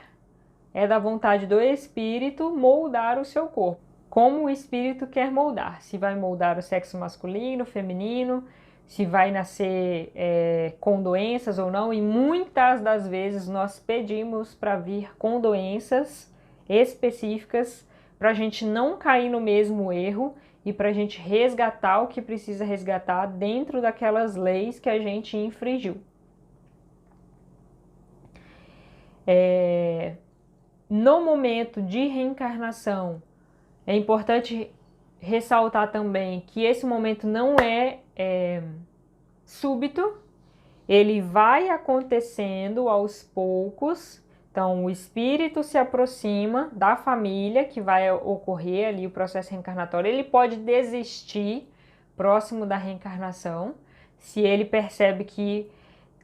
é da vontade do espírito moldar o seu corpo. Como o espírito quer moldar. Se vai moldar o sexo masculino, feminino, se vai nascer com doenças ou não. E muitas das vezes nós pedimos para vir com doenças específicas para a gente não cair no mesmo erro e para a gente resgatar o que precisa resgatar dentro daquelas leis que a gente infringiu. No momento de reencarnação, é importante ressaltar também que esse momento não é súbito, ele vai acontecendo aos poucos. Então, o espírito se aproxima da família que vai ocorrer ali o processo reencarnatório. Ele pode desistir próximo da reencarnação, se ele percebe que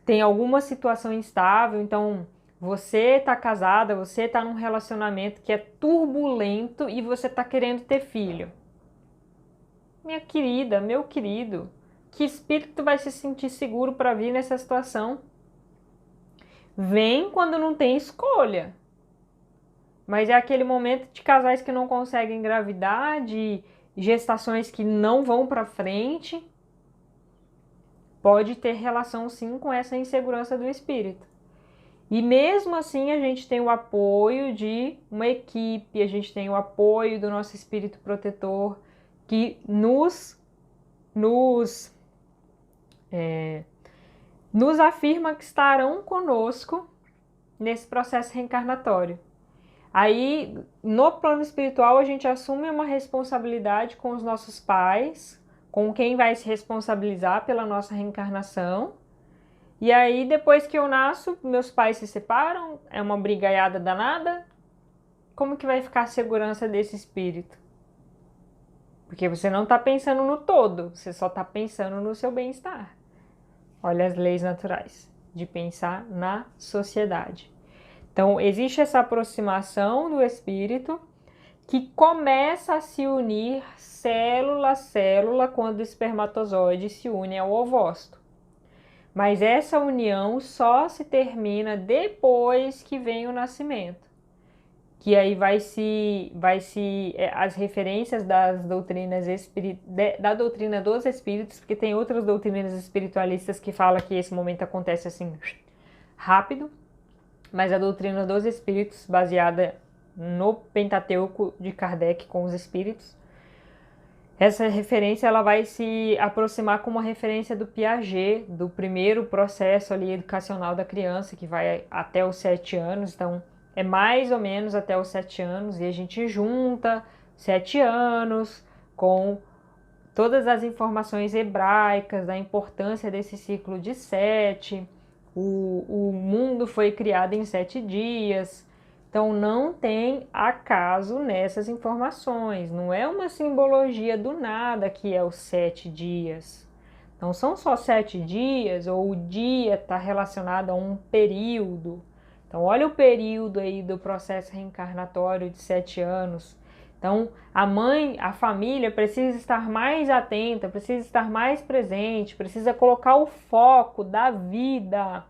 tem alguma situação instável. Então, você está casada, você está num relacionamento que é turbulento e você está querendo ter filho. Minha querida, meu querido, que espírito vai se sentir seguro para vir nessa situação? Vem quando não tem escolha. Mas é aquele momento de casais que não conseguem engravidar, de gestações que não vão para frente. Pode ter relação sim com essa insegurança do espírito. E mesmo assim a gente tem o apoio de uma equipe, a gente tem o apoio do nosso espírito protetor que nos afirma que estarão conosco nesse processo reencarnatório. Aí, no plano espiritual, a gente assume uma responsabilidade com os nossos pais, com quem vai se responsabilizar pela nossa reencarnação. E aí, depois que eu nasço, meus pais se separam, é uma brigaiada danada, como que vai ficar a segurança desse espírito? Porque você não está pensando no todo, você só está pensando no seu bem-estar. Olha as leis naturais de pensar na sociedade. Então, existe essa aproximação do espírito que começa a se unir célula a célula quando o espermatozoide se une ao ovócito. Mas essa união só se termina depois que vem o nascimento. Que aí as referências das doutrinas da doutrina dos espíritos, porque tem outras doutrinas espiritualistas que falam que esse momento acontece assim rápido, mas a doutrina dos espíritos, baseada no Pentateuco de Kardec com os espíritos, essa referência ela vai se aproximar com uma referência do Piaget, do primeiro processo ali educacional da criança, que vai até os 7 anos, então é mais ou menos até os 7 anos, e a gente junta 7 anos com todas as informações hebraicas da importância desse ciclo de 7. O mundo foi criado em 7 dias. Então não tem acaso nessas informações. Não é uma simbologia do nada que é os 7 dias. Não são só 7 dias, ou o dia está relacionado a um período. Então olha o período aí do processo reencarnatório de 7 anos. Então, a mãe, a família precisa estar mais atenta, precisa estar mais presente, precisa colocar o foco da vida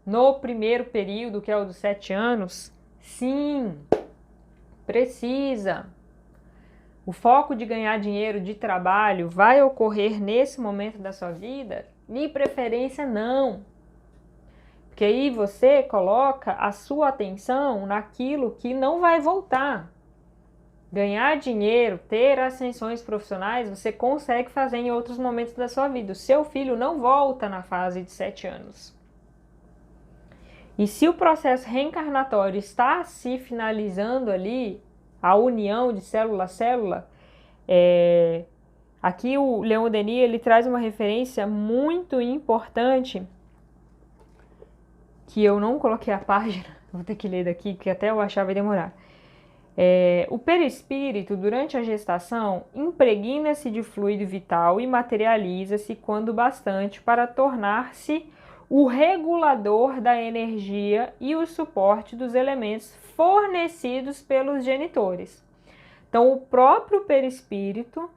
no primeiro período, que é o dos 7 anos. Sim, precisa. O foco de ganhar dinheiro de trabalho vai ocorrer nesse momento da sua vida? De preferência, não. Porque aí você coloca a sua atenção naquilo que não vai voltar. Ganhar dinheiro, ter ascensões profissionais, você consegue fazer em outros momentos da sua vida. O seu filho não volta na fase de 7 anos. E se o processo reencarnatório está se finalizando ali, a união de célula a célula, aqui o Leon Denis ele traz uma referência muito importante, que eu não coloquei a página, vou ter que ler daqui, porque até eu achar vai demorar. O perispírito, durante a gestação, impregna-se de fluido vital e materializa-se quando bastante para tornar-se o regulador da energia e o suporte dos elementos fornecidos pelos genitores. Então, o próprio perispírito,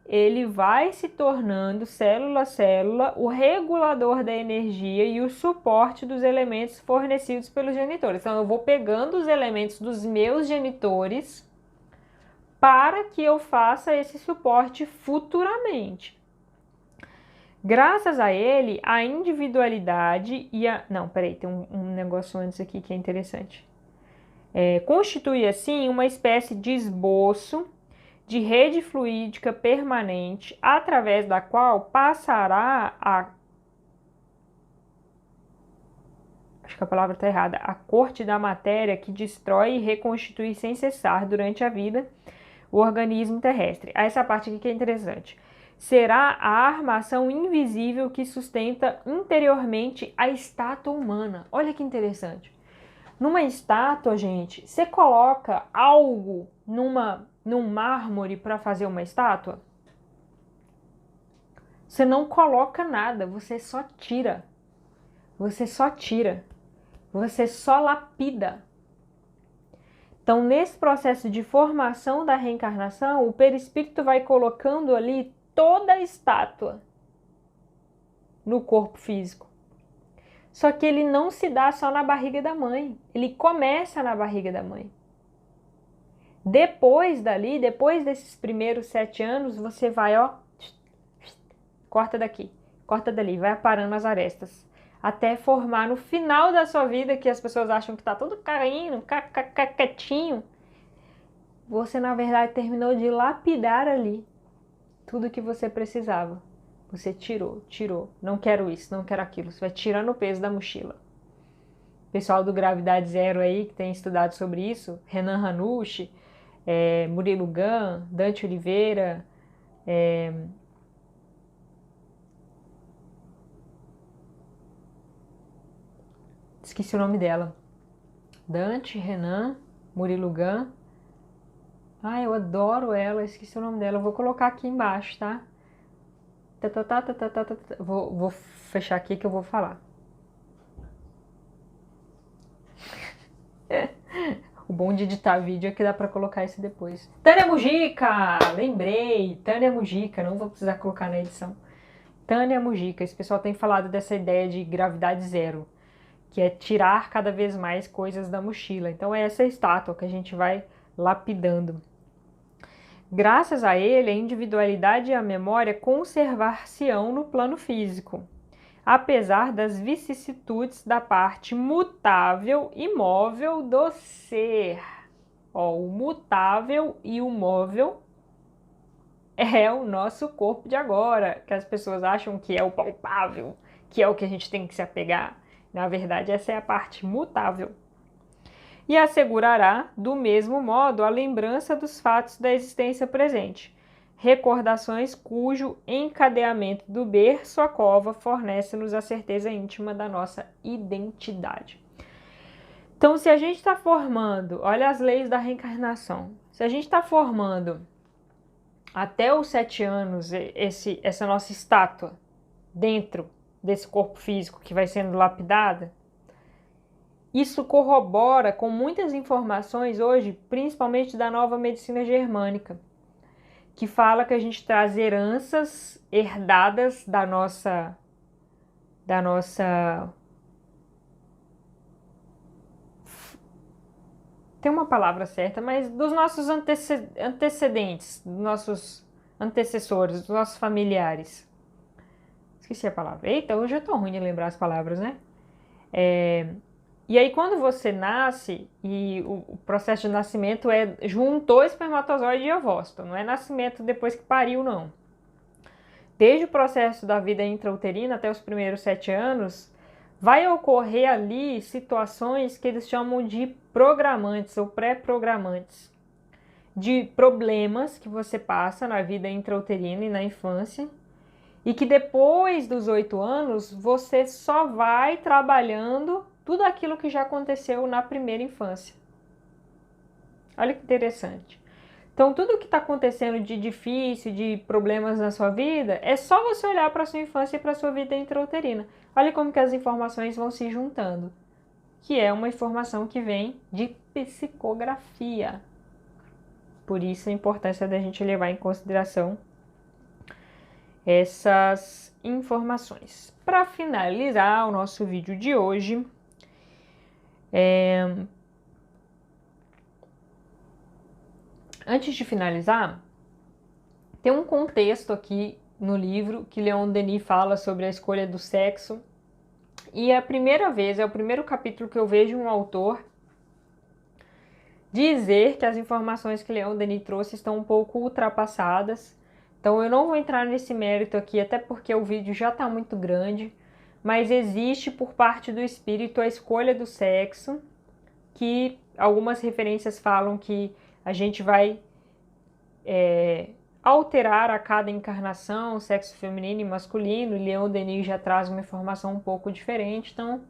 ele vai se tornando, célula a célula, o regulador da energia e o suporte dos elementos fornecidos pelos genitores. Então, eu vou pegando os elementos dos meus genitores para que eu faça esse suporte futuramente. Graças a ele, a individualidade e a... Não, peraí, tem um negócio antes aqui que é interessante. Constitui, assim, uma espécie de esboço de rede fluídica permanente, através da qual passará a... Acho que a palavra está errada. A corte da matéria que destrói e reconstitui sem cessar durante a vida o organismo terrestre. Essa parte aqui que é interessante. Será a armação invisível que sustenta interiormente a estátua humana. Olha que interessante. Numa estátua, gente, você coloca algo num mármore para fazer uma estátua? Você não coloca nada, você só tira. Você só tira. Você só lapida. Então, nesse processo de formação da reencarnação, o perispírito vai colocando ali toda a estátua no corpo físico. Só que ele não se dá só na barriga da mãe, ele começa na barriga da mãe. Depois dali, depois desses primeiros 7 anos, você vai, ó, corta daqui, corta dali, vai aparando as arestas, até formar no final da sua vida, que as pessoas acham que tá tudo caindo, quietinho, você na verdade terminou de lapidar ali tudo que você precisava. Você tirou. Não quero isso, não quero aquilo. Você vai tirando o peso da mochila. O pessoal do Gravidade Zero aí, que tem estudado sobre isso, Renan Ranucci, Murilo Gun, Dante Oliveira, esqueci o nome dela. Dante, Renan Murilo Gun. Ah, eu adoro ela, esqueci o nome dela. Eu vou colocar aqui embaixo, tá? Vou fechar aqui que eu vou falar. O bom de editar vídeo é que dá pra colocar isso depois. Tânia Mujica! Lembrei! Tânia Mujica, não vou precisar colocar na edição. Tânia Mujica, esse pessoal tem falado dessa ideia de gravidade zero, que é tirar cada vez mais coisas da mochila. Então é essa estátua que a gente vai lapidando. Graças a ele, a individualidade e a memória conservar-se-ão no plano físico, apesar das vicissitudes da parte mutável e móvel do ser. Ó, o mutável e o móvel é o nosso corpo de agora, que as pessoas acham que é o palpável, que é o que a gente tem que se apegar. Na verdade, essa é a parte mutável. E assegurará, do mesmo modo, a lembrança dos fatos da existência presente, recordações cujo encadeamento do berço à cova fornece-nos a certeza íntima da nossa identidade. Então, se a gente está formando, olha as leis da reencarnação, se a gente está formando até os 7 anos essa nossa estátua dentro desse corpo físico que vai sendo lapidada, isso corrobora com muitas informações hoje, principalmente da nova medicina germânica, que fala que a gente traz heranças herdadas da nossa tem uma palavra certa, mas dos nossos antecedentes, dos nossos antecessores, dos nossos familiares. Esqueci a palavra. Eita, hoje eu tô ruim de lembrar as palavras, né? E aí, quando você nasce, e o processo de nascimento juntou espermatozoide e ovócito, não é nascimento depois que pariu, não. Desde o processo da vida intrauterina até os primeiros 7 anos, vai ocorrer ali situações que eles chamam de programantes ou pré-programantes, de problemas que você passa na vida intrauterina e na infância, e que depois dos 8 anos você só vai trabalhando tudo aquilo que já aconteceu na primeira infância. Olha que interessante. Então, tudo que está acontecendo de difícil, de problemas na sua vida, é só você olhar para a sua infância e para a sua vida intrauterina. Olha como que as informações vão se juntando, que é uma informação que vem de psicografia. Por isso a importância da gente levar em consideração essas informações. Para finalizar o nosso vídeo de hoje, antes de finalizar, tem um contexto aqui no livro que Leon Denis fala sobre a escolha do sexo. E é a primeira vez, é o primeiro capítulo que eu vejo um autor dizer que as informações que Leon Denis trouxe estão um pouco ultrapassadas. Então eu não vou entrar nesse mérito aqui, até porque o vídeo já está muito grande. Mas existe por parte do espírito a escolha do sexo, que algumas referências falam que a gente vai alterar a cada encarnação, sexo feminino e masculino. Leon Denis já traz uma informação um pouco diferente, então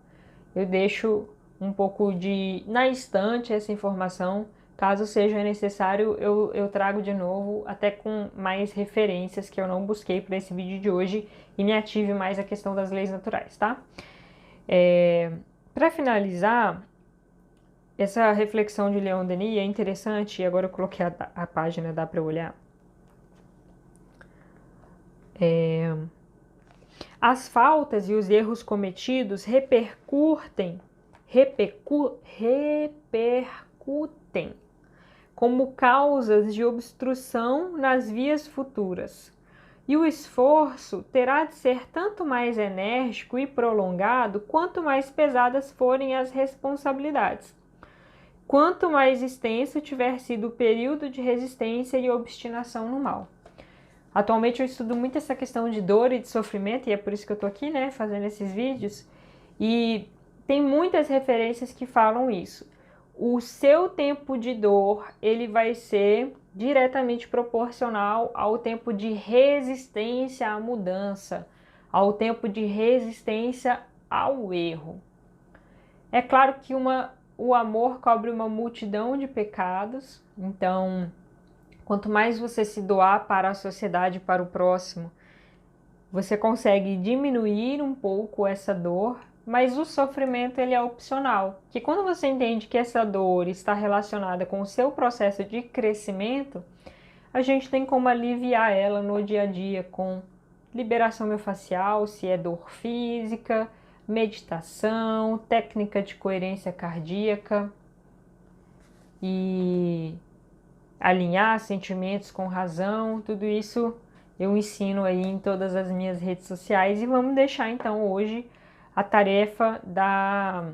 eu deixo um pouco na estante essa informação. Caso seja necessário, eu trago de novo, até com mais referências que eu não busquei para esse vídeo de hoje e me ative mais a questão das leis naturais, tá? Para finalizar, essa reflexão de Leon Denis é interessante, e agora eu coloquei a página, dá para olhar. As faltas e os erros cometidos repercutem como causas de obstrução nas vias futuras. E o esforço terá de ser tanto mais enérgico e prolongado quanto mais pesadas forem as responsabilidades. Quanto mais extenso tiver sido o período de resistência e obstinação no mal. Atualmente eu estudo muito essa questão de dor e de sofrimento, e é por isso que eu estou aqui, né, fazendo esses vídeos, e tem muitas referências que falam isso. O seu tempo de dor, ele vai ser diretamente proporcional ao tempo de resistência à mudança, ao tempo de resistência ao erro. É claro que uma o amor cobre uma multidão de pecados. Então, quanto mais você se doar para a sociedade, para o próximo, você consegue diminuir um pouco essa dor, mas o sofrimento ele é opcional. Que quando você entende que essa dor está relacionada com o seu processo de crescimento, a gente tem como aliviar ela no dia a dia com liberação miofascial, se é dor física, meditação, técnica de coerência cardíaca e alinhar sentimentos com razão, tudo isso eu ensino aí em todas as minhas redes sociais. E vamos deixar então hoje a tarefa da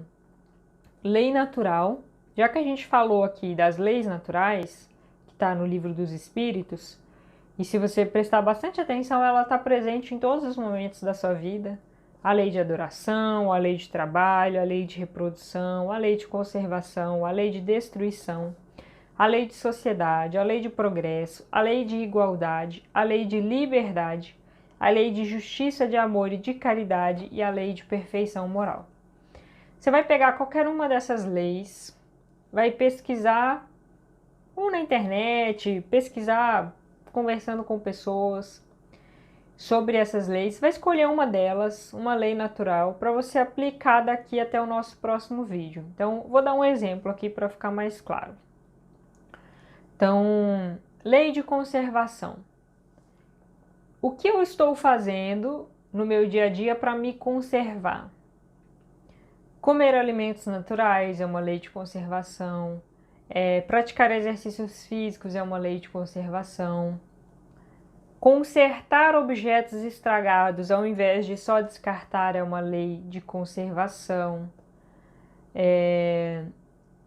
lei natural. Já que a gente falou aqui das leis naturais, que está no Livro dos Espíritos, e se você prestar bastante atenção, ela está presente em todos os momentos da sua vida. A lei de adoração, a lei de trabalho, a lei de reprodução, a lei de conservação, a lei de destruição, a lei de sociedade, a lei de progresso, a lei de igualdade, a lei de liberdade, a lei de justiça, de amor e de caridade e a lei de perfeição moral. Você vai pegar qualquer uma dessas leis, vai pesquisar ou na internet, pesquisar conversando com pessoas sobre essas leis, vai escolher uma delas, uma lei natural, para você aplicar daqui até o nosso próximo vídeo. Então, vou dar um exemplo aqui para ficar mais claro. Então, lei de conservação. O que eu estou fazendo no meu dia a dia para me conservar? Comer alimentos naturais é uma lei de conservação. Praticar exercícios físicos é uma lei de conservação. Consertar objetos estragados ao invés de só descartar é uma lei de conservação.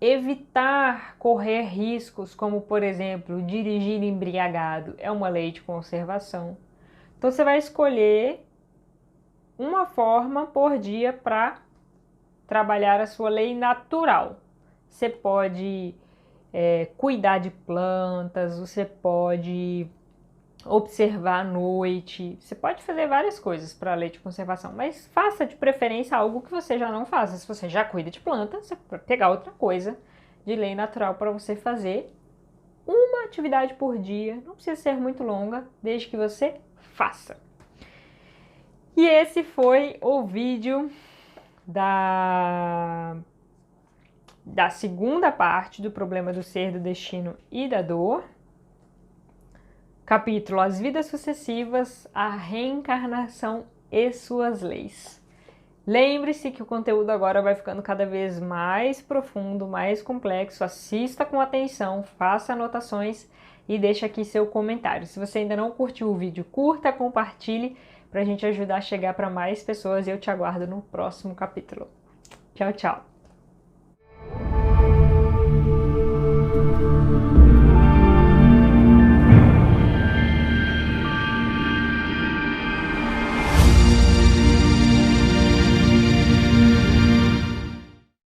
Evitar correr riscos, como por exemplo, dirigir embriagado, é uma lei de conservação. Então você vai escolher uma forma por dia para trabalhar a sua lei natural. Você pode cuidar de plantas, você pode observar à noite, você pode fazer várias coisas para a lei de conservação, mas faça de preferência algo que você já não faça. Se você já cuida de planta, você pode pegar outra coisa de lei natural para você fazer uma atividade por dia, não precisa ser muito longa, desde que você faça. E esse foi o vídeo da segunda parte do problema do ser, do destino e da dor. Capítulo As Vidas Sucessivas, a Reencarnação e Suas Leis. Lembre-se que o conteúdo agora vai ficando cada vez mais profundo, mais complexo. Assista com atenção, faça anotações e deixe aqui seu comentário. Se você ainda não curtiu o vídeo, curta, compartilhe para a gente ajudar a chegar para mais pessoas e eu te aguardo no próximo capítulo. Tchau, tchau!